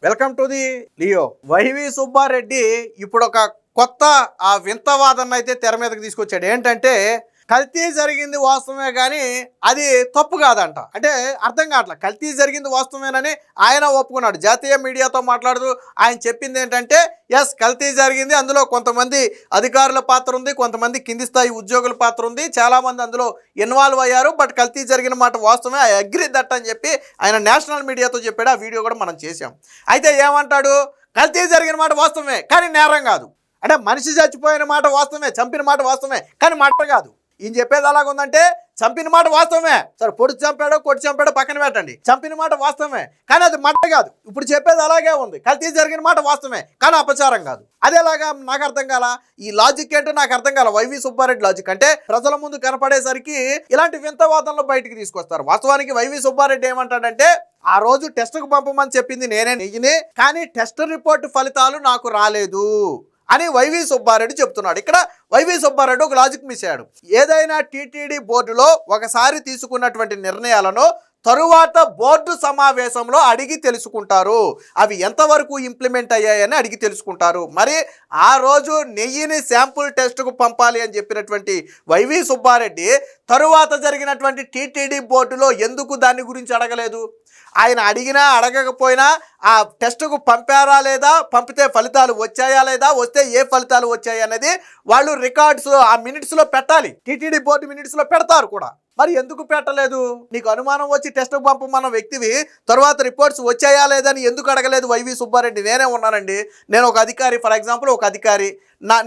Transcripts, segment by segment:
Welcome to the Leo. YV Subba Reddy ఇప్పుడు ఒక కొత్త వింత వాదన అయితే తెర మీదకి తీసుకొచ్చాడు. ఏంటంటే కల్తీ జరిగింది వాస్తవమే కానీ అది తప్పు కాదంట. అంటే అర్థం కావట్లా. కల్తీ జరిగింది వాస్తవమేనని ఆయన ఒప్పుకున్నాడు. జాతీయ మీడియాతో మాట్లాడుతూ ఆయన చెప్పింది ఏంటంటే ఎస్ కల్తీ జరిగింది, అందులో కొంతమంది అధికారుల పాత్ర ఉంది, కొంతమంది కింది స్థాయి ఉద్యోగుల పాత్ర ఉంది, చాలామంది అందులో ఇన్వాల్వ్ అయ్యారు, బట్ కల్తీ జరిగిన మాట వాస్తవమే, ఐ అగ్రీ దట్ అని చెప్పి ఆయన నేషనల్ మీడియాతో చెప్పాడు. ఆ వీడియో కూడా మనం చేసాం. అయితే ఏమంటాడు, కల్తీ జరిగిన మాట వాస్తవమే కానీ నేరం కాదు. అంటే మనిషి చచ్చిపోయిన మాట వాస్తవమే, చంపిన మాట వాస్తవమే కానీ మాట కాదు. ఈయన చెప్పేది అలాగుందంటే చంపిన మాట వాస్తవమే, సరే పొడిచి చంపాడో కొట్టి చంపాడో పక్కన పెట్టండి, చంపిన మాట వాస్తవమే కానీ అది మాట కాదు. ఇప్పుడు చెప్పేది అలాగే ఉంది, కల్తీ జరిగిన మాట వాస్తవమే కానీ అపచారం కాదు. అదేలాగా నాకు అర్థం కాల. ఈ లాజిక్ ఏంటో నాకు అర్థం కాల. వైవి సుబ్బారెడ్డి లాజిక్ అంటే ప్రజల ముందు కనపడేసరికి ఇలాంటి వింత వాదనలు బయటికి తీసుకొస్తారు. వాస్తవానికి వైవి సుబ్బారెడ్డి ఏమంటాడంటే ఆ రోజు టెస్టుకు పంపమని చెప్పింది నేనే నెయ్యిని, కానీ టెస్ట్ రిపోర్ట్ ఫలితాలు నాకు రాలేదు అని వైవి సుబ్బారెడ్డి చెప్తున్నాడు. ఇక్కడ వైవి సుబ్బారెడ్డి ఒక లాజిక్ మిస్ అయ్యాడు. ఏదైనా టీటీడీ బోర్డులో ఒకసారి తీసుకున్నటువంటి నిర్ణయాలను తరువాత బోర్డు సమావేశంలో అడిగి తెలుసుకుంటారు, అవి ఎంతవరకు ఇంప్లిమెంట్ అయ్యాయని అడిగి తెలుసుకుంటారు. మరి ఆ రోజు నెయ్యిని శాంపుల్ టెస్టుకు పంపాలి అని చెప్పినటువంటి వైవి సుబ్బారెడ్డి తరువాత జరిగినటువంటి టీటీడీ బోర్డులో ఎందుకు దాని గురించి అడగలేదు? ఆయన అడిగినా అడగకపోయినా ఆ టెస్టుకు పంపారా లేదా, పంపితే ఫలితాలు వచ్చాయా లేదా, వస్తే ఏ ఫలితాలు వచ్చాయి అనేది వాళ్ళు రికార్డ్స్ ఆ మినిట్స్లో పెట్టాలి. టీటీడీ బోర్డు మినిట్స్లో పెడతారు కూడా. మరి ఎందుకు పెట్టలేదు? నీకు అనుమానం వచ్చి టెస్టుకు పంపమన్న వ్యక్తివి తర్వాత రిపోర్ట్స్ వచ్చాయా లేదని ఎందుకు అడగలేదు వైవి సుబ్బారెడ్డి? నేనే ఉన్నానండి, నేను ఒక అధికారి, ఫర్ ఎగ్జాంపుల్ ఒక అధికారి,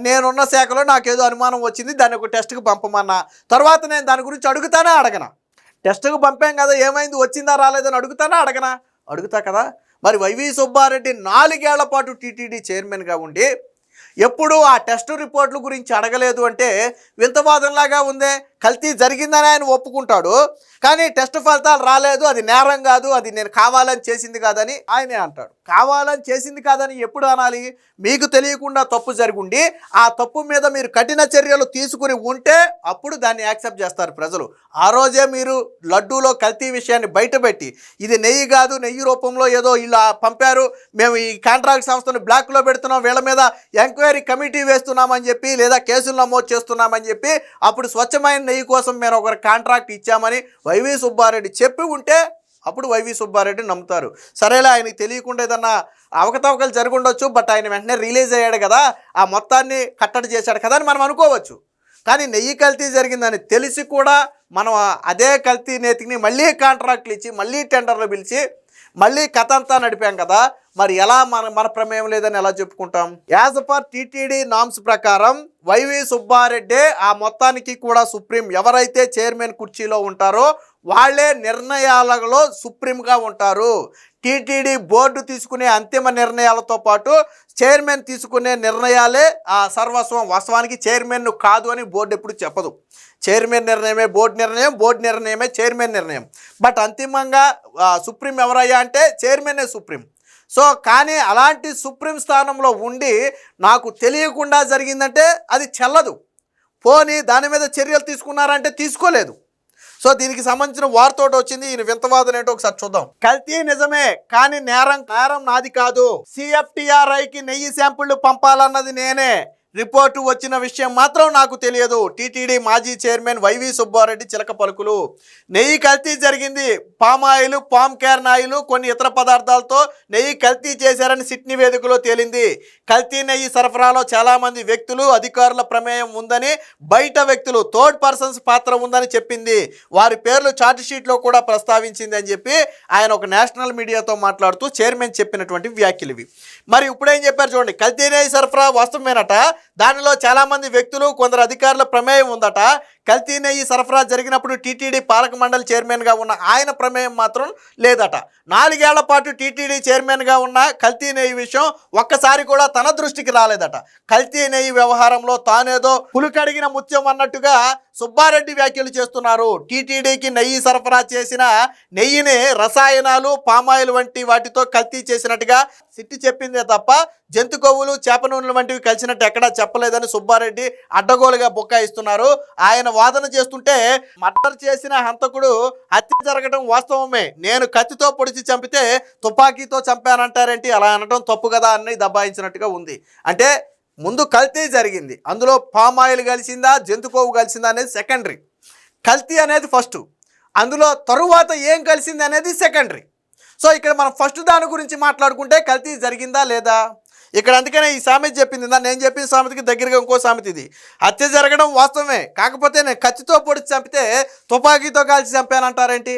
నేనున్న శాఖలో నాకేదో అనుమానం వచ్చింది, దాన్ని ఒక టెస్టుకు పంపమన్నా, తర్వాత నేను దాని గురించి అడుగుతానా అడగనా? టెస్టుకు పంపాం కదా, ఏమైంది, వచ్చిందా రాలేదని అడుగుతానా అడగనా? అడుగుతా కదా. మరి వైవి సుబ్బారెడ్డి 4 ఏళ్ల పాటు టీటీడీ చైర్మన్గా ఉండి ఎప్పుడు ఆ టెస్ట్ రిపోర్ట్ల గురించి అడగలేదు అంటే వింతవాదంలాగా ఉందే. కల్తీ జరిగిందని ఆయన ఒప్పుకుంటాడు కానీ టెస్ట్ ఫలితాలు రాలేదు, అది నేరం కాదు, అది నేను కావాలని చేసింది కాదని ఆయనే అంటాడు. కావాలని చేసింది కాదని ఎప్పుడు అనాలి? మీకు తెలియకుండా తప్పు జరుగుండి ఆ తప్పు మీద మీరు కఠిన చర్యలు తీసుకుని ఉంటే అప్పుడు దాన్ని యాక్సెప్ట్ చేస్తారు ప్రజలు. ఆ రోజే మీరు లడ్డూలో కల్తీ విషయాన్ని బయటపెట్టి ఇది నెయ్యి కాదు, నెయ్యి రూపంలో ఏదో ఇలా పంపారు, మేము ఈ కాంట్రాక్ట్ సంస్థను బ్లాక్లో పెడుతున్నాం, వీళ్ళ మీద ఎంక్వైరీ కమిటీ వేస్తున్నామని చెప్పి లేదా కేసులు నమోదు చేస్తున్నామని చెప్పి అప్పుడు స్వచ్ఛమైన నెయ్యి కోసం మేము ఒక కాంట్రాక్ట్ ఇచ్చామని వైవి సుబ్బారెడ్డి చెప్పి ఉంటే అప్పుడు వైవి సుబ్బారెడ్డి నమ్ముతారు. సరేలే, ఆయనకి తెలియకుండా ఏదన్నా అవకతవకలు జరిగి ఉండొచ్చు, బట్ ఆయన వెంటనే రిలీజ్ అయ్యాడు కదా, ఆ మొత్తాన్ని కట్టడి చేశాడు కదా అని మనం అనుకోవచ్చు. కానీ నెయ్యి కల్తీ జరిగిందని తెలిసి కూడా మనం అదే కల్తీ నేతిని మళ్ళీ కాంట్రాక్ట్లు ఇచ్చి మళ్ళీ టెండర్లు పిలిచి మళ్ళీ కథ అంతా నడిపాం కదా, మరి ఎలా మన ప్రమేయం లేదని ఎలా చెప్పుకుంటాం? యాజ్ పర్ టీటీడీ నామ్స్ ప్రకారం వైవి సుబ్బారెడ్డి ఆ మొత్తానికి కూడా సుప్రీం, ఎవరైతే చైర్మన్ కుర్చీలో ఉంటారో వాళ్ళే నిర్ణయాలలో సుప్రీంగా ఉంటారు. టీటీడీ బోర్డు తీసుకునే అంతిమ నిర్ణయాలతో పాటు చైర్మన్ తీసుకునే నిర్ణయాలే ఆ సర్వస్వం. వాస్తవానికి చైర్మన్ కాదు అని బోర్డు ఎప్పుడు చెప్పదు. చైర్మన్ నిర్ణయమే బోర్డు నిర్ణయం, బోర్డు నిర్ణయమే చైర్మన్ నిర్ణయం. బట్ అంతిమంగా సుప్రీం ఎవరయ్యా అంటే చైర్మనే సుప్రీం. సో కానీ అలాంటి సుప్రీం స్థానంలో ఉండి నాకు తెలియకుండా జరిగిందంటే అది చెల్లదు. పోనీ దాని మీద చర్యలు తీసుకున్నారంటే తీసుకోలేదు. సో దీనికి సంబంధించిన వార్తోటి వచ్చింది. ఈయన వింతవాదం ఏంటో ఒకసారి చూద్దాం. కల్తీ నిజమే కానీ నేరం నాది కాదు. CFTRIకి నెయ్యి శాంపుళ్లు పంపాలన్నది నేనే, రిపోర్టు వచ్చిన విషయం మాత్రం నాకు తెలియదు. టీటీడీ మాజీ చైర్మన్ వైవి సుబ్బారెడ్డి చిలక పలుకులు. నెయ్యి కల్తీ జరిగింది, పామాయిల్, పామ్ కేర్న్ ఆయిల్, కొన్ని ఇతర పదార్థాలతో నెయ్యి కల్తీ చేశారని సిట్ నివేదికలో తేలింది. కల్తీ నెయ్యి సరఫరాలో చాలామంది వ్యక్తులు, అధికారుల ప్రమేయం ఉందని, బయట వ్యక్తులు, థర్డ్ పర్సన్స్ పాత్ర ఉందని చెప్పింది. వారి పేర్లు ఛార్జ్ షీట్లో కూడా ప్రస్తావించింది అని చెప్పి ఆయన ఒక నేషనల్ మీడియాతో మాట్లాడుతూ చైర్మన్ చెప్పినటువంటి వ్యాఖ్యలు ఇవి. మరి ఇప్పుడేం చెప్పారు చూడండి, కల్తీ నెయ్యి సరఫరా వాస్తవమేనట, దానిలో చాలామంది వ్యక్తులు, కొందరు అధికారుల ప్రమేయం ఉందట. కల్తీ నెయ్యి సరఫరా జరిగినప్పుడు టీటీడీ పాలక మండలి చైర్మన్గా ఉన్న ఆయన ప్రమేయం మాత్రం లేదట. 4 ఏళ్ల పాటు టీటీడీ చైర్మన్గా ఉన్న కల్తీ నెయ్యి విషయం ఒక్కసారి కూడా తన దృష్టికి రాలేదట. కల్తీ నెయ్యి వ్యవహారంలో తానేదో పులికడిగిన ముత్యం అన్నట్టుగా సుబ్బారెడ్డి వ్యాఖ్యలు చేస్తున్నారు. టీటీడీకి నెయ్యి సరఫరా చేసిన నెయ్యిని రసాయనాలు, పామాయిల్ వంటి వాటితో కల్తీ చేసినట్టుగా సిట్టి చెప్పిందే తప్ప జంతు కొవ్వులు, చేప నూనెలు వంటివి కలిసినట్టు ఎక్కడా చెప్పలేదని సుబ్బారెడ్డి అడ్డగోలుగా బుక్కాయిస్తున్నారు. ఆయన వాదన చేస్తుంటే మర్డర్ చేసిన హంతకుడు హత్య జరగడం వాస్తవమే, నేను కత్తితో పొడిచి చంపితే తుపాకీతో చంపానంటారేంటి, అలా అనడం తప్పు కదా అని దబాయించినట్టుగా ఉంది. అంటే ముందు కల్తీ జరిగింది, అందులో పామాయిల్ కలిసిందా జంతుకోవు కలిసిందా అనేది సెకండరీ, కల్తీ అనేది ఫస్ట్, అందులో తరువాత ఏం కలిసింది అనేది సెకండరీ. సో ఇక్కడ మనం ఫస్ట్ దాని గురించి మాట్లాడుకుంటే కల్తీ జరిగిందా లేదా ఇక్కడ. అందుకనే ఈ సామెత చెప్పింది, నేను చెప్పిన సామెతకి దగ్గరగా ఇంకో సామెత ఇది. హత్య జరగడం వాస్తవమే, కాకపోతే నేను కత్తితో పొడిచి చంపితే తుపాకీతో కాల్చి చంపానంటారేంటి,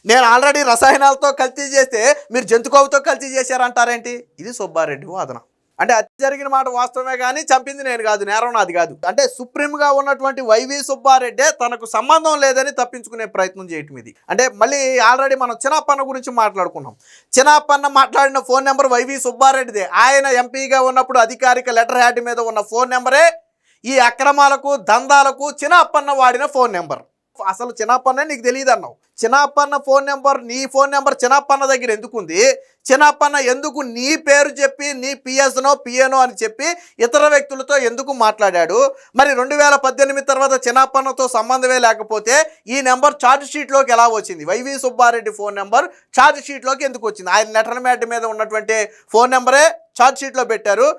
నేను ఆల్రెడీ రసాయనాలతో కల్తీ చేస్తే మీరు జంతుకోవుతో కల్తీ చేశారంటారేంటి. ఇది సుబ్బారెడ్డి వాదన. అంటే హత్య జరిగిన మాట వాస్తవమే కానీ చంపింది నేను కాదు, నేరం నాది కాదు. అంటే సుప్రీంగా ఉన్నటువంటి వైవి సుబ్బారెడ్డే తనకు సంబంధం లేదని తప్పించుకునే ప్రయత్నం చేయటం ఇది. అంటే మళ్ళీ ఆల్రెడీ మనం చిన్నప్పన్న గురించి మాట్లాడుకున్నాం. చిన్నప్పన్న మాట్లాడిన ఫోన్ నెంబర్ వైవి సుబ్బారెడ్డిదే. ఆయన ఎంపీగా ఉన్నప్పుడు అధికారిక లెటర్ హ్యాడ్ మీద ఉన్న ఫోన్ నెంబరే ఈ అక్రమాలకు దందాలకు చిన్నప్పన్న వాడిన ఫోన్ నెంబర్. అసలు చిన్నప్పన్నే నీకు తెలియదు అన్నావు. చిన్నప్పన్న ఫోన్ నెంబర్, నీ ఫోన్ నెంబర్ చిన్నప్పన్న దగ్గర ఎందుకుంది? చిన్నప్పన్న ఎందుకు నీ పేరు చెప్పి నీ పిఎస్నో పిఏనో అని చెప్పి ఇతర వ్యక్తులతో ఎందుకు మాట్లాడాడు? మరి 2018 తర్వాత చిన్నప్పన్నతో సంబంధమే లేకపోతే ఈ నెంబర్ ఛార్జ్ షీట్లోకి ఎలా వచ్చింది? Y V Subba Reddy phone number charge షీట్లోకి ఎందుకు వచ్చింది? ఆయన లెటర్ మ్యాడ్ మీద ఉన్నటువంటి ఫోన్ నెంబరే ఛార్జ్ షీట్లో పెట్టారు,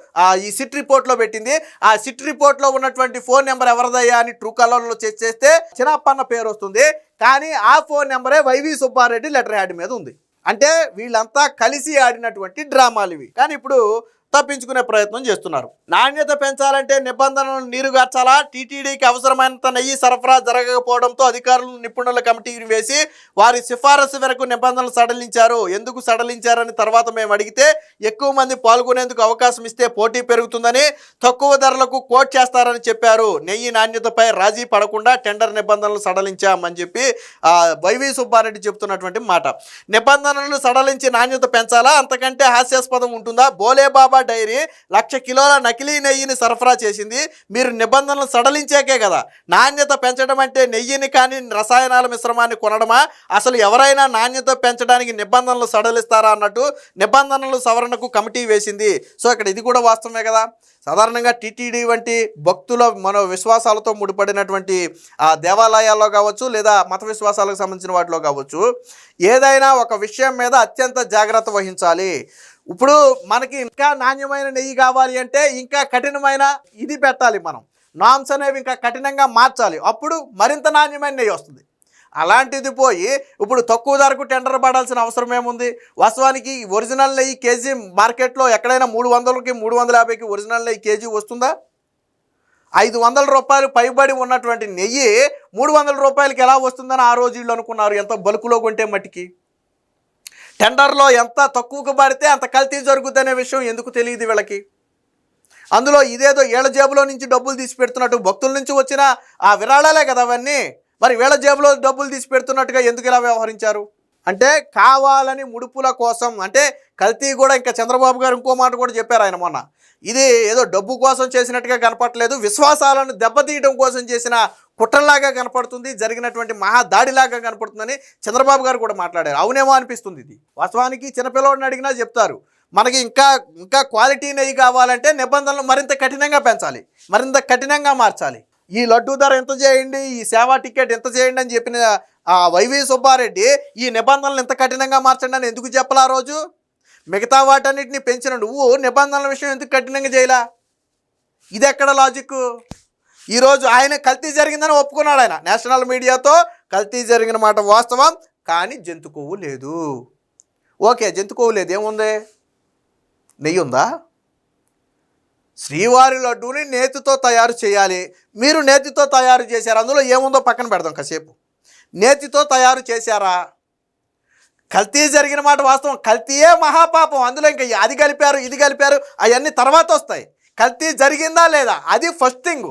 ఈ సిట్ రిపోర్ట్లో పెట్టింది. ఆ సిట్ రిపోర్ట్లో ఉన్నటువంటి ఫోన్ నెంబర్ ఎవరిదయ్యా అని ట్రూ కలర్లో చెక్ చేస్తే చిన్నప్పన్న పేరు వస్తుంది. కానీ ఆ ఫోన్ నెంబరే వైవి సుబ్బారెడ్డి లెటర్ హ్యాడ్ మీద ఉంది. అంటే వీళ్ళంతా కలిసి ఆడినటువంటి డ్రామాలు ఇవి. కానీ ఇప్పుడు తప్పించుకునే ప్రయత్నం చేస్తున్నారు. నాణ్యత పెంచాలంటే నిబంధనలను నీరుగార్చాలా? టీటీడీకి అవసరమైనంత నెయ్యి సరఫరా జరగకపోవడంతో అధికారులు నిపుణుల కమిటీని వేసి వారి సిఫారసు మేరకు నిబంధనలు సడలించారు. ఎందుకు సడలించారని తర్వాత మేము అడిగితే ఎక్కువ మంది పాల్గొనేందుకు అవకాశం ఇస్తే పోటీ పెరుగుతుందని, తక్కువ ధరలకు కోట్ చేస్తారని చెప్పారు. నెయ్యి నాణ్యతపై రాజీ పడకుండా టెండర్ నిబంధనలు సడలించామని చెప్పి వైవి సుబ్బారెడ్డి చెప్తున్నటువంటి మాట. నిబంధనలను సడలించి నాణ్యత పెంచాలా? అంతకంటే హాస్యాస్పదం ఉంటుందా? బోలేబాబా డైరీ 1,00,000 కిలోల నకిలీ నెయ్యిని సరఫరా చేసింది. మీరు నిబంధనలు సడలించాకే కదా. నాణ్యత పెంచడం అంటే నెయ్యిని కానీ రసాయనాల మిశ్రమాన్ని కొనడమా? అసలు ఎవరైనా నాణ్యత పెంచడానికి నిబంధనలు సడలిస్తారా అన్నట్టు నిబంధనలు సవరణకు కమిటీ వేసింది. సో ఇక్కడ ఇది కూడా వాస్తవమే కదా. సాధారణంగా టీటీడీ వంటి భక్తుల మన విశ్వాసాలతో ముడిపడినటువంటి దేవాలయాల్లో కావచ్చు, లేదా మత విశ్వాసాలకు సంబంధించిన వాటిలో కావచ్చు, ఏదైనా ఒక విషయం మీద అత్యంత జాగ్రత్త వహించాలి. ఇప్పుడు మనకి ఇంకా నాణ్యమైన నెయ్యి కావాలి అంటే ఇంకా కఠినమైన ఇది పెట్టాలి, మనం నామ్స్ అనేవి ఇంకా కఠినంగా మార్చాలి. అప్పుడు మరింత నాణ్యమైన నెయ్యి వస్తుంది. అలాంటిది పోయి ఇప్పుడు తక్కువ ధరకు టెండర్ పడాల్సిన అవసరం ఏముంది? వాస్తవానికి ఒరిజినల్ నెయ్యి కేజీ మార్కెట్లో ఎక్కడైనా 300కి 350కి ఒరిజినల్ నెయ్యి కేజీ వస్తుందా? 500 రూపాయలు పైబడి ఉన్నటువంటి నెయ్యి 300 రూపాయలకి ఎలా వస్తుందని ఆ రోజు వీళ్ళు అనుకున్నారు. ఎంత బల్కులో కొంటే మట్టికి. టెండర్లో ఎంత తక్కువకు పడితే అంత కల్తీ జరుగుతుందనే విషయం ఎందుకు తెలియదు వీళ్ళకి. అందులో ఇదేదో ఏళ్ల జేబులో నుంచి డబ్బులు తీసి పెడుతున్నట్టు, భక్తుల నుంచి వచ్చిన ఆ విరాళాలే కదా అవన్నీ, మరి వీళ్ళ జేబులో డబ్బులు తీసి పెడుతున్నట్టుగా ఎందుకు ఇలా వ్యవహరించారు? అంటే కావాలని ముడుపుల కోసం, అంటే కల్తీ కూడా. ఇంకా చంద్రబాబు గారు ఇంకో మాట కూడా చెప్పారు ఆయన మొన్న, ఇది ఏదో డబ్బు కోసం చేసినట్టుగా కనపడలేదు, విశ్వాసాలను దెబ్బతీయడం కోసం చేసిన కుట్రలాగా కనపడుతుంది, జరిగినటువంటి మహాదాడిలాగా కనపడుతుందని చంద్రబాబు గారు కూడా మాట్లాడారు. అవునేమో అనిపిస్తుంది. ఇది వాస్తవానికి చిన్నపిల్లవాడిని అడిగినా చెప్తారు, మనకి ఇంకా క్వాలిటీ నెయ్యి కావాలంటే నిబంధనలు మరింత కఠినంగా పెంచాలి, మరింత కఠినంగా మార్చాలి. ఈ లడ్డూ ధర ఎంత చేయండి, ఈ సేవా టికెట్ ఎంత చేయండి అని చెప్పిన వైవి సుబ్బారెడ్డి ఈ నిబంధనలు ఎంత కఠినంగా మార్చండి అని ఎందుకు చెప్పాలా? ఆ రోజు మిగతా వాటన్నిటిని పెంచిన నువ్వు నిబంధనల విషయం ఎందుకు కఠినంగా చేయలా? ఇది ఎక్కడ లాజిక్? ఈరోజు ఆయన కల్తీ జరిగిందని ఒప్పుకున్నాడు. ఆయన నేషనల్ మీడియాతో కల్తీ జరిగిన మాట వాస్తవం, కానీ జంతు కొవ్వు లేదు. ఓకే, జంతు కొవ్వు లేదు, ఏముంది? నెయ్యి ఉందా? శ్రీవారి లడ్డూని నేతితో తయారు చేయాలి. మీరు నేతితో తయారు చేశారు, అందులో ఏముందో పక్కన పెడదాం కాసేపు. నేతితో తయారు చేశారా? కల్తీ జరిగిన మాట వాస్తవం, కల్తీయే మహాపాపం. అందులో ఇంకా అది కలిపారు ఇది కలిపారు అవన్నీ తర్వాత వస్తాయి. కల్తీ జరిగిందా లేదా అది ఫస్ట్ థింగ్.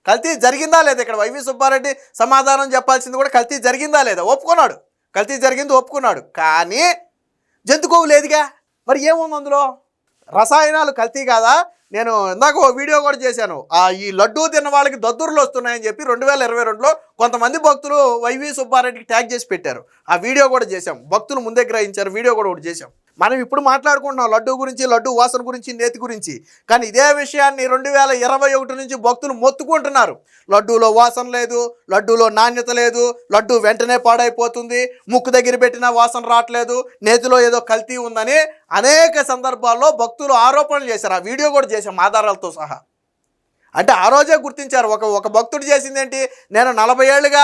కల్తీ జరిగిందా లేదా? ఇక్కడ వైవి సుబ్బారెడ్డి సమాధానం చెప్పాల్సింది కూడా కల్తీ జరిగిందా లేదా. ఒప్పుకున్నాడు, కల్తీ జరిగింది ఒప్పుకున్నాడు, కానీ జంతుకోవు లేదుగా. మరి ఏముంది అందులో? రసాయనాలు కల్తీ కాదా? నేను ఇందాక ఒక వీడియో కూడా చేశాను, ఈ లడ్డూ తిన్న వాళ్ళకి దద్దుర్లు వస్తున్నాయని చెప్పి 2022లో కొంతమంది భక్తులు వైవి సుబ్బారెడ్డికి ట్యాగ్ చేసి పెట్టారు. ఆ వీడియో కూడా చేశాం, భక్తులు ముందే గ్రహించారు, వీడియో కూడా ఒకటి చేశాం. మనం ఇప్పుడు మాట్లాడుకుంటున్నాం లడ్డు గురించి, లడ్డు వాసన గురించి, నేతి గురించి. కానీ ఇదే విషయాన్ని 2021 నుంచి భక్తులు మొత్తుకుంటున్నారు. లడ్డూలో వాసన లేదు, లడ్డూలో నాణ్యత లేదు, లడ్డు వెంటనే పాడైపోతుంది, ముక్కు దగ్గర పెట్టినా వాసన రావట్లేదు, నేతిలో ఏదో కల్తీ ఉందని అనేక సందర్భాల్లో భక్తులు ఆరోపణలు చేశారు. ఆ వీడియో కూడా చేశాం ఆధారాలతో సహా. అంటే ఆ రోజే గుర్తించారు. ఒక భక్తుడు చేసింది ఏంటి, నేను 40 ఏళ్ళుగా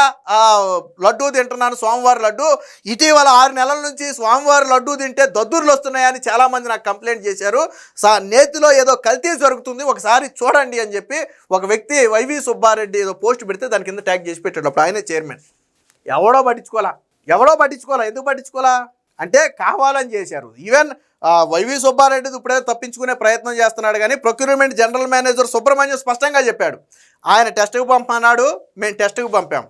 లడ్డూ తింటున్నాను, స్వామివారి లడ్డు, ఇటీవల 6 నెలల నుంచి స్వామివారి లడ్డూ తింటే దద్దుర్లు వస్తున్నాయని చాలామంది నాకు కంప్లైంట్ చేశారు, నేతిలో ఏదో కల్తీ జరుగుతుంది, ఒకసారి చూడండి అని చెప్పి ఒక వ్యక్తి వైవి సుబ్బారెడ్డి ఏదో పోస్ట్ పెడితే దాని కింద ట్యాగ్ చేసి పెట్టాడు. అప్పుడు ఆయనే చైర్మన్. ఎవడో పట్టించుకోవాలా ఎందుకు పట్టించుకోవాలా అంటే కావాలని చేశారు. ఈవెన్ వైవి సుబ్బారెడ్డి ఇప్పుడే తప్పించుకునే ప్రయత్నం చేస్తున్నాడు. కానీ ప్రొక్యూర్మెంట్ జనరల్ మేనేజర్ సుబ్రహ్మణ్యం స్పష్టంగా చెప్పాడు, ఆయన టెస్ట్కి పంపన్నాడు, మేము టెస్ట్కి పంపాం.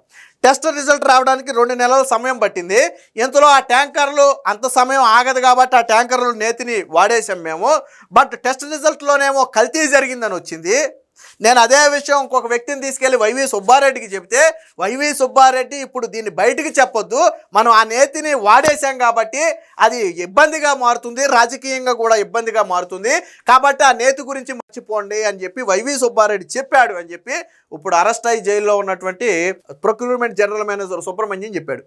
టెస్ట్ రిజల్ట్ రావడానికి 2 నెలల సమయం పట్టింది. ఇంతలో ఆ ట్యాంకర్లు అంత సమయం ఆగదు కాబట్టి ఆ ట్యాంకర్లు నేతిని వాడేసాం మేము. బట్ టెస్ట్ రిజల్ట్లోనేమో కల్తీ జరిగిందని వచ్చింది. నేను అదే విషయం ఇంకొక వ్యక్తిని తీసుకెళ్ళి వైవి సుబ్బారెడ్డికి చెప్తే, వైవి సుబ్బారెడ్డి ఇప్పుడు దీన్ని బయటికి చెప్పొద్దు, మనం ఆ నేతిని వాడేశాం కాబట్టి అది ఇబ్బందిగా మారుతుంది, రాజకీయంగా కూడా ఇబ్బందిగా మారుతుంది, కాబట్టి ఆ నేతి గురించి మర్చిపోండి అని చెప్పి వైవి సుబ్బారెడ్డి చెప్పాడు అని చెప్పి ఇప్పుడు అరెస్ట్ అయ్యి జైల్లో ఉన్నటువంటి ప్రొక్యూర్మెంట్ జనరల్ మేనేజర్ సుబ్రహ్మణ్యం చెప్పాడు.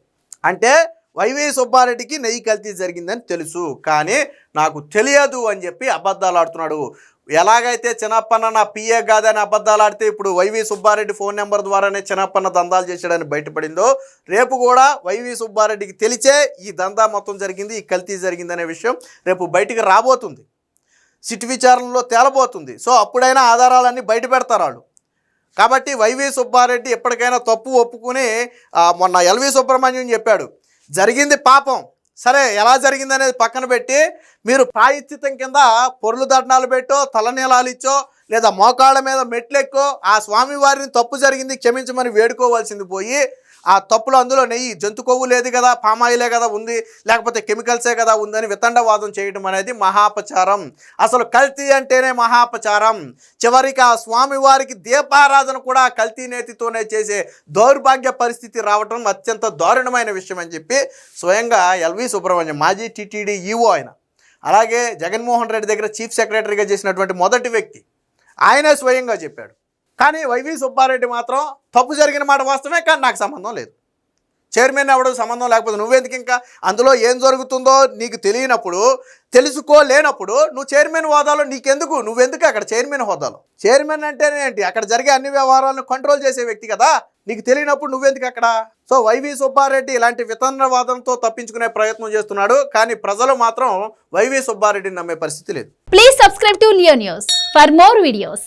అంటే వైవి సుబ్బారెడ్డికి నెయ్యి కల్తీ జరిగిందని తెలుసు, కానీ నాకు తెలియదు అని చెప్పి అబద్ధాలు ఆడుతున్నాడు. ఎలాగైతే చిన్నప్పన్న నా పిఏ కాదని అబద్ధాలు ఆడితే ఇప్పుడు వైవి సుబ్బారెడ్డి ఫోన్ నెంబర్ ద్వారానే చిన్నప్పన్న దందాలు చేశాడని బయటపడిందో, రేపు కూడా వైవి సుబ్బారెడ్డికి తెలిసే ఈ దందా మొత్తం జరిగింది, ఈ కల్తీ జరిగిందనే విషయం రేపు బయటికి రాబోతుంది, సిట్ విచారణలో తేలబోతుంది. సో అప్పుడైనా ఆధారాలన్నీ బయట పెడతారు వాళ్ళు. కాబట్టి వైవి సుబ్బారెడ్డి ఎప్పటికైనా తప్పు ఒప్పుకుని, మొన్న ఎల్వి సుబ్రహ్మణ్యం చెప్పాడు, జరిగింది పాపం, సరే ఎలా జరిగిందనేది పక్కన పెట్టి మీరు ప్రాయశ్చిత్తం కింద పొర్లు దండాలు పెట్టో, తలనీలాలు ఇచ్చో, లేదా మోకాళ్ళ మీద మెట్లెక్కో ఆ స్వామివారిని తప్పు జరిగింది క్షమించమని వేడుకోవాల్సింది పోయి, ఆ తప్పులు అందులో నెయ్యి, జంతు కొవ్వు లేదు కదా, పామాయిలే కదా ఉంది, లేకపోతే కెమికల్సే కదా ఉందని వితండవాదం చేయడం అనేది మహాపచారం. అసలు కల్తీ అంటేనే మహాపచారం. చివరికి ఆ స్వామివారికి దీపారాధన కూడా కల్తీ నేతితోనే చేసే దౌర్భాగ్య పరిస్థితి రావటం అత్యంత దారుణమైన విషయం అని చెప్పి స్వయంగా ఎల్వి సుబ్రహ్మణ్యం, మాజీ టీటీడీ ఈవో ఆయన, అలాగే జగన్మోహన్ రెడ్డి దగ్గర చీఫ్ సెక్రటరీగా చేసినటువంటి మొదటి వ్యక్తి, ఆయనే స్వయంగా చెప్పాడు. కానీ వైవి సుబ్బారెడ్డి మాత్రం తప్పు జరిగిన మాట వాస్తవమే, కానీ నాకు సంబంధం లేదు, చైర్మన్ ఎవడో సంబంధం లేకపోతే నువ్వెందుకు, ఇంకా అందులో ఏం జరుగుతుందో నీకు తెలియనప్పుడు, తెలుసుకోలేనప్పుడు నువ్వు చైర్మన్ హోదాలో నీకెందుకు, నువ్వెందుకు అక్కడ చైర్మన్ హోదాలో? చైర్మన్ అంటేనే ఏంటి, అక్కడ జరిగే అన్ని వ్యవహారాలను కంట్రోల్ చేసే వ్యక్తి కదా, నీకు తెలియనప్పుడు నువ్వెందుకు అక్కడ? సో వైవి సుబ్బారెడ్డి ఇలాంటి వితండవాదంతో తప్పించుకునే ప్రయత్నం చేస్తున్నాడు, కానీ ప్రజలు మాత్రం వైవి సుబ్బారెడ్డిని నమ్మే పరిస్థితి లేదు. Please subscribe to Leo news for more videos.